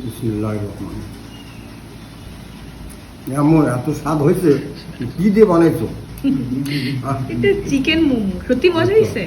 বিসমিল্লাহির রহমানির রহিম। এমন এত স্বাদ হয়েছে, কি দিয়ে বানাইছো? এটা চিকেন মোমো, সত্যি মজা হয়েছে।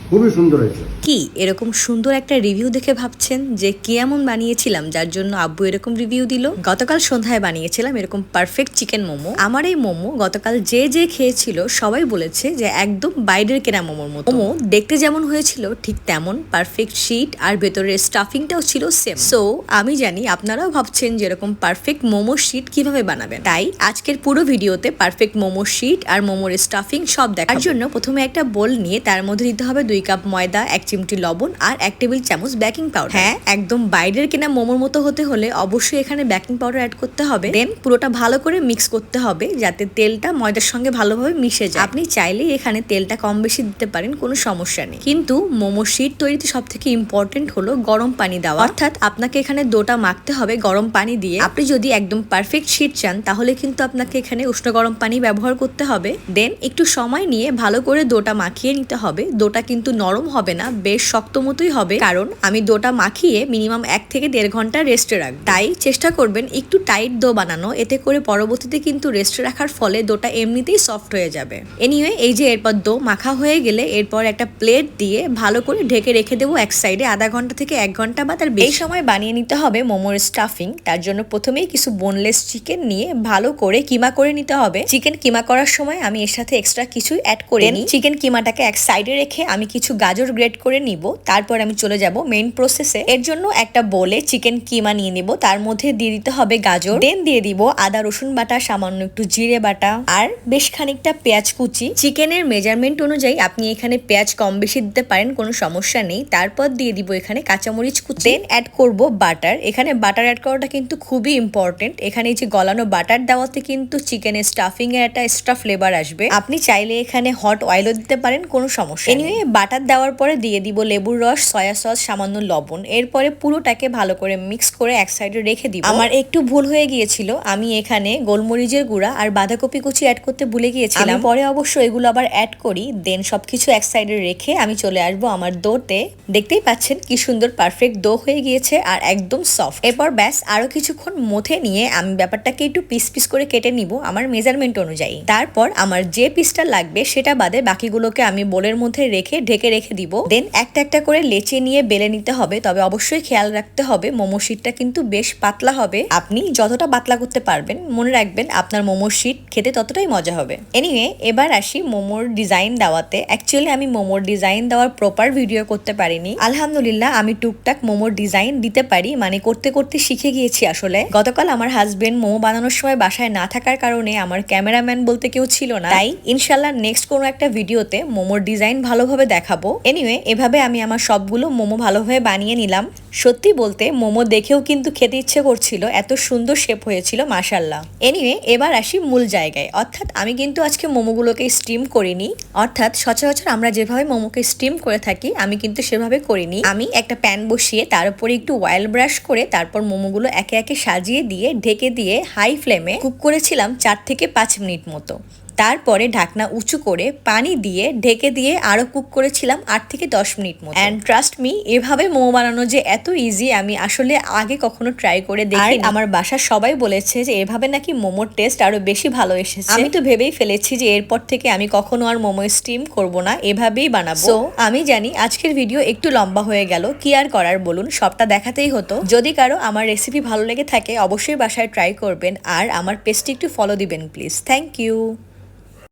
খুবই সুন্দর হয়েছে। কি এরকম সুন্দর একটা রিভিউ দেখে ভাবছেন যে কি এমন বানিয়েছিলাম যার জন্য আব্বু এরকম রিভিউ দিল? গতকাল সন্ধ্যায় বানিয়েছিলাম এরকম পারফেক্ট চিকেন মোমো। আমার এই মোমো গতকাল যে যে খেয়েছিল সবাই বলেছে যে একদম বাইরের কেনা মোমোর মতো। মোমো দেখতে যেমন হয়েছিল ঠিক তেমন পারফেক্ট শীট, আর ভেতরের স্টাফিংটাও ছিল সেম। সো আমি জানি আপনারাও ভাবছেন যে এরকম পারফেক্ট মোমো শীট কিভাবে বানাবেন, তাই আজকের পুরো ভিডিওতে পারফেক্ট মোমো শীট আর মোমোর স্টাফিং সব দেখার জন্য প্রথমে একটা বোল নিয়ে তার মধ্যে দিতে হবে 2 কাপ ময়দা, 1 চিমটি লবণ আর 1 টেবিল চামচ বেকিং পাউডার। হ্যাঁ, একদম বাইরের কেনা মোমোর মতো হতে হলে অবশ্যই এখানে বেকিং পাউডার অ্যাড করতে হবে। দেন পুরোটা ভালো করে মিক্স করতে হবে যাতে তেলটা ময়দার সঙ্গে ভালোভাবে মিশে যায়। আপনি চাইলে এখানে তেলটা কম বেশি দিতে পারেন, কোনো সমস্যা নেই। কিন্তু মোমো শীট তৈরিতে সব থেকে ইম্পর্টেন্ট হলো গরম পানি দেওয়া, অর্থাৎ আপনাকে এখানে ডোটা মাখতে হবে গরম পানি দিয়ে। আপনি যদি একদম পারফেক্ট শীট চান তাহলে কিন্তু আপনাকে এখানে উষ্ণ গরম পানি ব্যবহার করতে হবে। দেন একটু সময় নিয়ে ভালো করে ডোটা মাখিয়ে নিতে হবে। ডোটা কিন্তু নরম হবে না, বেশ শক্ত মতোই হবে, কারণ আমি ডোটা মাখিয়ে মিনিমাম 1 থেকে 1.5 ঘন্টা রেস্টে রাখবো। তাই চেষ্টা করবেন একটু টাইট ডো বানানো, এতে করে পরবর্তীতে কিন্তু রেস্টে রাখার ফলে ডোটা এমনিতেই সফট হয়ে যাবে। এনিওয়ে, এই যে এরপর ডো মাখা হয়ে গেলে এরপর একটা প্লেট দিয়ে ভালো করে ঢেকে রেখে দেবো এক সাইডে আধা ঘন্টা থেকে 1 ঘন্টা বা তার বেশি। এই সময় বানিয়ে নিতে হবে মোমোর স্টাফিং। তার জন্য প্রথমেই কিছু বোনলেস চিকেন নিয়ে ভালো করে কিমা করে নিতে হবে। চিকেন কিমা করার সময় আমি এর সাথে এক্সট্রা কিছু অ্যাড করে নিই। চিকেন কিমাটাকে এক সাইডে রেখে আমি কিছু গাজর গ্রেট করে নিব। তারপর আমি চলে যাব মেইন প্রসেসে। এর জন্য একটা বোলে চিকেন কিমা নিয়ে নিব, তার মধ্যে দিয়ে দিতে হবে গাজর, দেন দিয়ে দিব আদা রসুন বাটা, সামান্য একটু জিরে বাটা আর বেশ খানিকটা পেঁয়াজ কুচি। চিকেনের মেজারমেন্ট অনুযায়ী আপনি এখানে পেঁয়াজ কম বেশি দিতে পারেন, কোনো সমস্যা নেই। তারপর দিয়ে দিব এখানে কাঁচামরিচ কুচি, দেন অ্যাড করব বাটার। এখানে বাটার অ্যাড করাটা কিন্তু খুবই ইম্পর্টেন্ট। এখানে এই যে গলানো বাটার দেওয়াতে কিন্তু চিকেনের স্টাফিং এর একটা এক্সট্রা ফ্লেভার আসবে। আপনি চাইলে এখানে হট অয়েলও দিতে পারেন, কোনো সমস্যা নেই। বাটার দেওয়ার পরে দিয়ে দিব লেবুর রস, সয়া সস, সামান্য লবণ। এরপরে পুরোটাকে ভালো করে মিক্স করে এক সাইডে রেখে দিব। আমার একটু ভুল হয়ে গিয়েছিল, আমি এখানে গোলমরিচের গুঁড়া আর বাঁধাকপি কুচি অ্যাড করতে ভুলে গিয়েছিলাম। পরে অবশ্য এগুলো আবার অ্যাড করি। দেন সবকিছু এক সাইডে রেখে আমি চলে আসবো আমার ডোতে। দেখতেই পাচ্ছেন কি সুন্দর পারফেক্ট ডো হয়ে গিয়েছে আর একদম সফট। এরপর ব্যাস আরো কিছুক্ষণ মথে নিয়ে আমি ব্যাপারটাকে একটু পিস পিস করে কেটে নিব আমার মেজারমেন্ট অনুযায়ী। তারপর আমার যে পিসটা লাগবে সেটা বাদে বাকিগুলোকে আমি বোলের মধ্যে রেখে ঢেকে রেখে দিব। দেন একটা একটা করে লেচে নিয়ে বেলে নিতে হবে। তবে অবশ্যই খেয়াল রাখতে হবে মোমো শীটটা কিন্তু বেশ পাতলা হবে। আপনি যতটা পাতলা করতে পারবেন, মনে রাখবেন আপনার মোমো শীট খেতে ততটাই মজা হবে। এনিওয়ে, এবার আসি মোমোর ডিজাইন দেওয়াতে। অ্যাকচুয়ালি আমি মোমোর ডিজাইন দেওয়ার প্রপার ভিডিও করতে পারিনি। আলহামদুলিল্লাহ আমি টুকটাক মোমোর ডিজাইন দিতে পারি, মানে করতে করতে শিখে গিয়েছি আসলে। গতকাল আমার হাজবেন্ড মোমো বানানোর সময় বাসায় না থাকার কারণে আমার ক্যামেরাম্যান বলতে কেউ ছিল না, তাই ইনশাল্লাহ নেক্সট কোনো একটা ভিডিওতে মোমোর ডিজাইন ভালোভাবে দেখাবো। এনিওয়ে, এভাবে আমি আমার সবগুলো মোমো ভালোভাবে বানিয়ে নিলাম। সত্যি বলতে মোমো দেখেও কিন্তু খেতে ইচ্ছে করছিল, এত সুন্দর শেপ হয়েছিল মাশাআল্লাহ। এনিওয়ে, এবার আসি মূল জায়গায়, অর্থাৎ আমি কিন্তু আজকে মোমোগুলোকে স্টিম করিনি। অর্থাৎ সচরাচর আমরা যেভাবে মোমোকে স্টিম করে থাকি আমি কিন্তু সেভাবে করিনি। আমি একটা প্যান বসিয়ে তার উপরে একটু অয়েল ব্রাশ করে তারপর মোমোগুলো একে একে সাজিয়ে দিয়ে ঢেকে দিয়ে হাই ফ্লেমে কুক করেছিলাম 4 থেকে 5 মিনিট মতো। তারপরে ঢাকনা উঁচু করে পানি দিয়ে ঢেকে দিয়ে আরো কুক করেছিলাম 8 থেকে 10 মিনিট মতো। এন্ড ট্রাস্ট মি, এভাবে মোমো বানানো যে এত ইজি আমি আসলে আগে কখনো ট্রাই করে দেখিনি। আমার বাসার সবাই বলেছে যে এভাবে নাকি মোমোর টেস্ট আরো বেশি ভালো এসেছে। আমি তো ভেবেই ফেলেছি যে এরপর থেকে আমি কখনো আর মোমো স্টিম করব না, এভাবেই বানাবো। সো আমি জানি আজকের ভিডিও একটু লম্বা হয়ে গেল, কি আর করার বলুন, সবটা দেখাতেই হতো। যদি কারো আমার রেসিপি ভালো লেগে থাকে অবশ্যই বাসায় ট্রাই করবেন আর আমার পেজটি একটু ফলো দিবেন প্লিজ। Thank you.